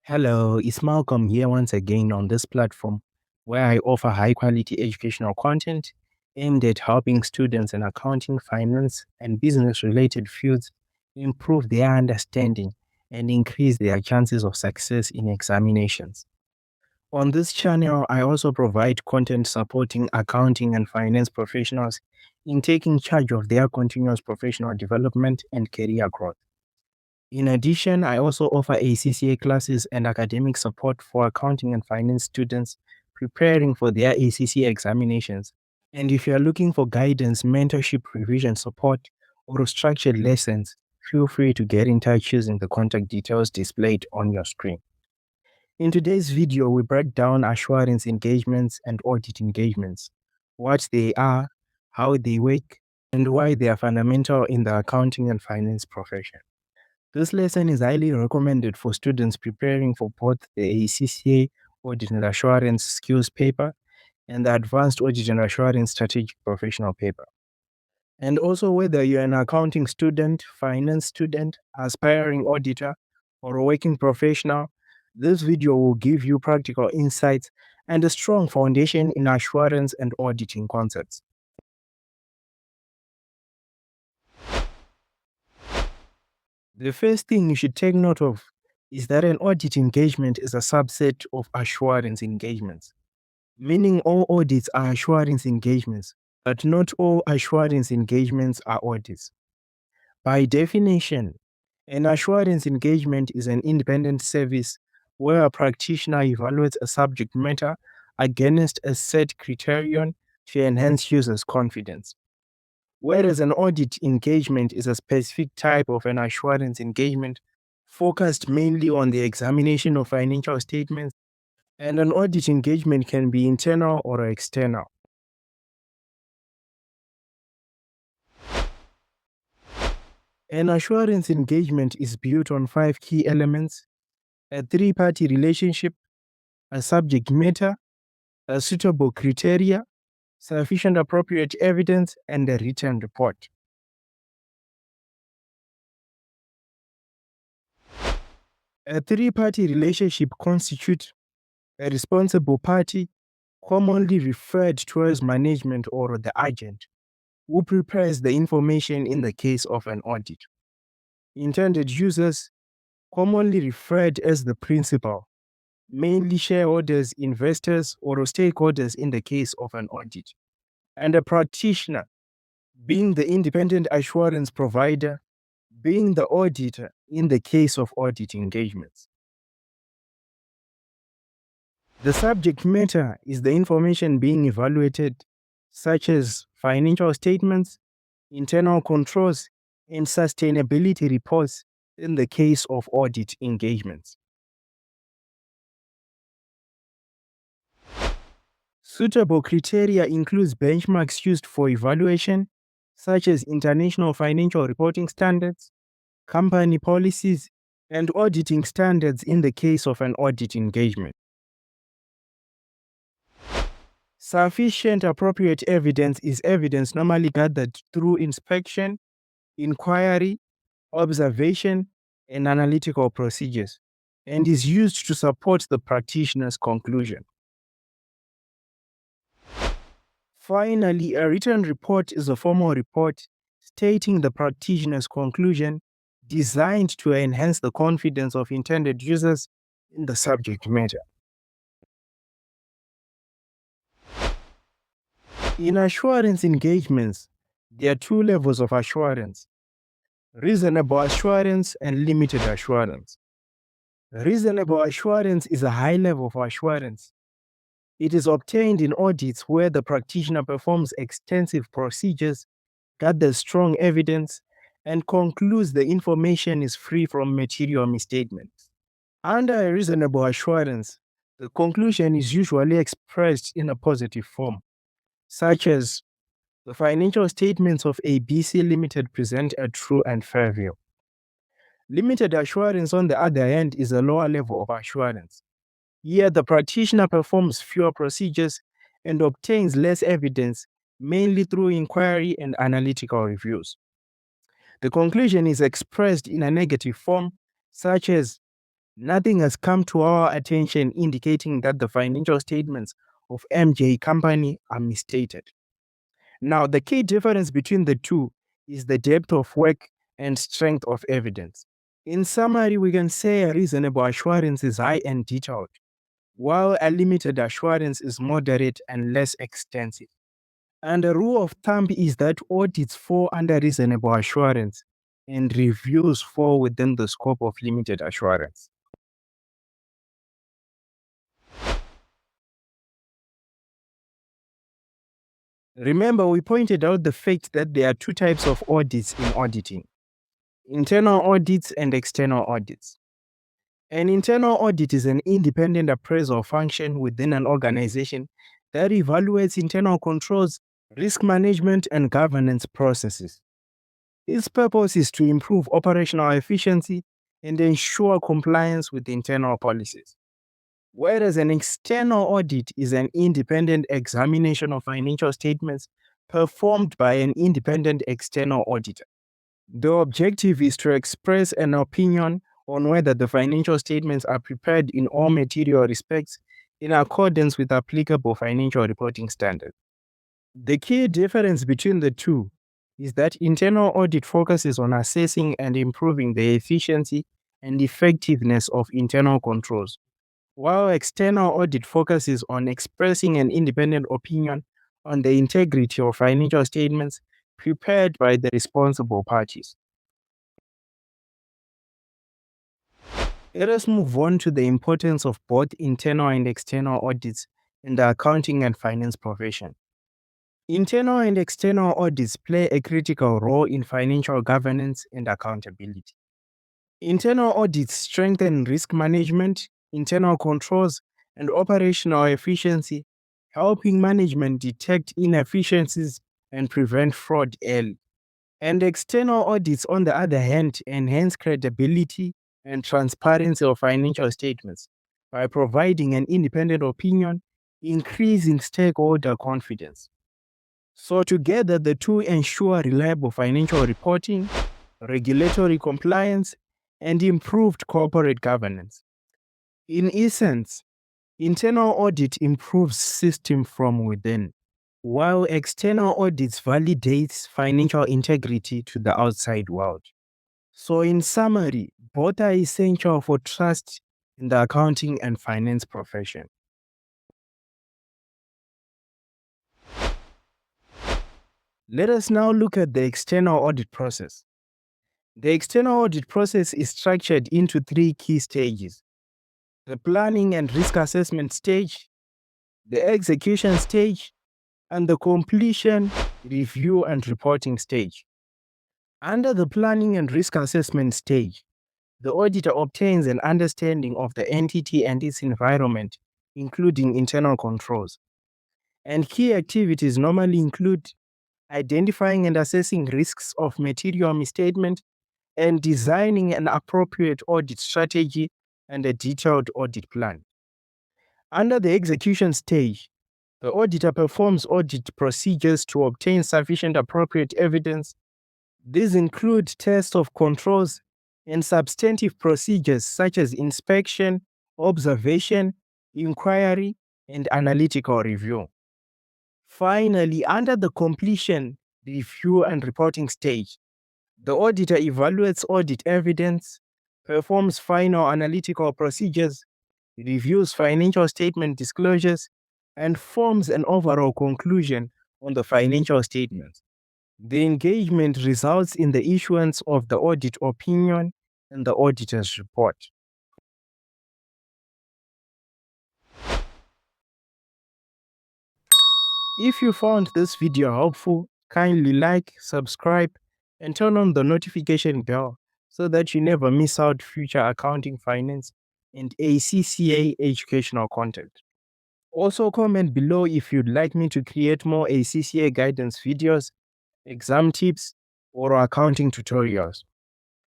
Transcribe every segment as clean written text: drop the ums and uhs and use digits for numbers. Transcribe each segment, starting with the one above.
Hello, it's Malcolm here once again on this platform where I offer high quality educational content aimed at helping students in accounting, finance, and business related fields improve their understanding and increase their chances of success in examinations. On this channel, I also provide content supporting accounting and finance professionals in taking charge of their continuous professional development and career growth. In addition, I also offer ACCA classes and academic support for accounting and finance students preparing for their ACCA examinations. And if you are looking for guidance, mentorship, revision support, or structured lessons, feel free to get in touch using the contact details displayed on your screen. In today's video, we break down assurance engagements and audit engagements, what they are, how they work, and why they are fundamental in the accounting and finance profession. This lesson is highly recommended for students preparing for both the ACCA Audit and Assurance Skills paper and the Advanced Audit and Assurance Strategic Professional paper. And also, whether you're an accounting student, finance student, aspiring auditor, or a working professional, this video will give you practical insights and a strong foundation in assurance and auditing concepts. The first thing you should take note of is that an audit engagement is a subset of assurance engagements, meaning all audits are assurance engagements, but not all assurance engagements are audits. By definition, an assurance engagement is an independent service where a practitioner evaluates a subject matter against a set criterion to enhance users' confidence. Whereas an audit engagement is a specific type of an assurance engagement focused mainly on the examination of financial statements, and an audit engagement can be internal or external. An assurance engagement is built on 5 key elements: a three-party relationship, a subject matter, a suitable criteria, sufficient appropriate evidence, and a written report. A three-party relationship constitutes a responsible party, commonly referred to as management or the agent, who prepares the information in the case of an audit. Intended users, commonly referred as the principal, mainly shareholders, investors, or stakeholders in the case of an audit. And a practitioner, being the independent assurance provider, being the auditor in the case of audit engagements. The subject matter is the information being evaluated, such as financial statements, internal controls, and sustainability reports in the case of audit engagements. Suitable criteria includes benchmarks used for evaluation, such as international financial reporting standards, company policies, and auditing standards in the case of an audit engagement. Sufficient appropriate evidence is evidence normally gathered through inspection, inquiry, observation, and analytical procedures, and is used to support the practitioner's conclusion. Finally, a written report is a formal report stating the practitioner's conclusion, designed to enhance the confidence of intended users in the subject matter. In assurance engagements, there are 2 levels of assurance: reasonable assurance and limited assurance. Reasonable assurance is a high level of assurance. It is obtained in audits where the practitioner performs extensive procedures, gathers strong evidence, and concludes the information is free from material misstatements. Under a reasonable assurance, the conclusion is usually expressed in a positive form, such as the financial statements of ABC Limited present a true and fair view. Limited assurance, on the other hand, is a lower level of assurance. Here, the practitioner performs fewer procedures and obtains less evidence, mainly through inquiry and analytical reviews. The conclusion is expressed in a negative form, such as Nothing has come to our attention indicating that the financial statements of MJ Company are misstated. Now, the key difference between the two is the depth of work and strength of evidence. In summary, we can say a reasonable assurance is high and detailed, while a limited assurance is moderate and less extensive. And the rule of thumb is that audits fall under reasonable assurance and reviews fall within the scope of limited assurance. Remember, we pointed out the fact that there are two types of audits in auditing: internal audits and external audits. An internal audit is an independent appraisal function within an organization that evaluates internal controls, risk management, and governance processes. Its purpose is to improve operational efficiency and ensure compliance with internal policies. Whereas an external audit is an independent examination of financial statements performed by an independent external auditor. The objective is to express an opinion on whether the financial statements are prepared in all material respects in accordance with applicable financial reporting standards. The key difference between the two is that internal audit focuses on assessing and improving the efficiency and effectiveness of internal controls, while external audit focuses on expressing an independent opinion on the integrity of financial statements prepared by the responsible parties. Let us move on to the importance of both internal and external audits in the accounting and finance profession. Internal and external audits play a critical role in financial governance and accountability. Internal audits strengthen risk management, internal controls, and operational efficiency, helping management detect inefficiencies and prevent fraud early. And external audits, on the other hand, enhance credibility and transparency of financial statements by providing an independent opinion, increasing stakeholder confidence. So, together, the two ensure reliable financial reporting, regulatory compliance, and improved corporate governance. In essence, internal audit improves system from within, while external audits validates financial integrity to the outside world. So, in summary, both are essential for trust in the accounting and finance profession. Let us now look at the external audit process. The external audit process is structured into three key stages: the planning and risk assessment stage, the execution stage, and the completion, review, and reporting stage. Under the planning and risk assessment stage, the auditor obtains an understanding of the entity and its environment, including internal controls. And key activities normally include identifying and assessing risks of material misstatement and designing an appropriate audit strategy and a detailed audit plan. Under the execution stage, the auditor performs audit procedures to obtain sufficient appropriate evidence. These include tests of controls and substantive procedures such as inspection, observation, inquiry, and analytical review. Finally, under the completion, review, and reporting stage, the auditor evaluates audit evidence, performs final analytical procedures, reviews financial statement disclosures, and forms an overall conclusion on the financial statements. The engagement results in the issuance of the audit opinion and the auditor's report. If you found this video helpful, kindly like, subscribe, and turn on the notification bell so that you never miss out future accounting, finance, and ACCA educational content. Also, comment below if you'd like me to create more ACCA guidance videos, exam tips, or accounting tutorials.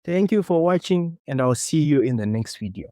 Thank you for watching, and I'll see you in the next video.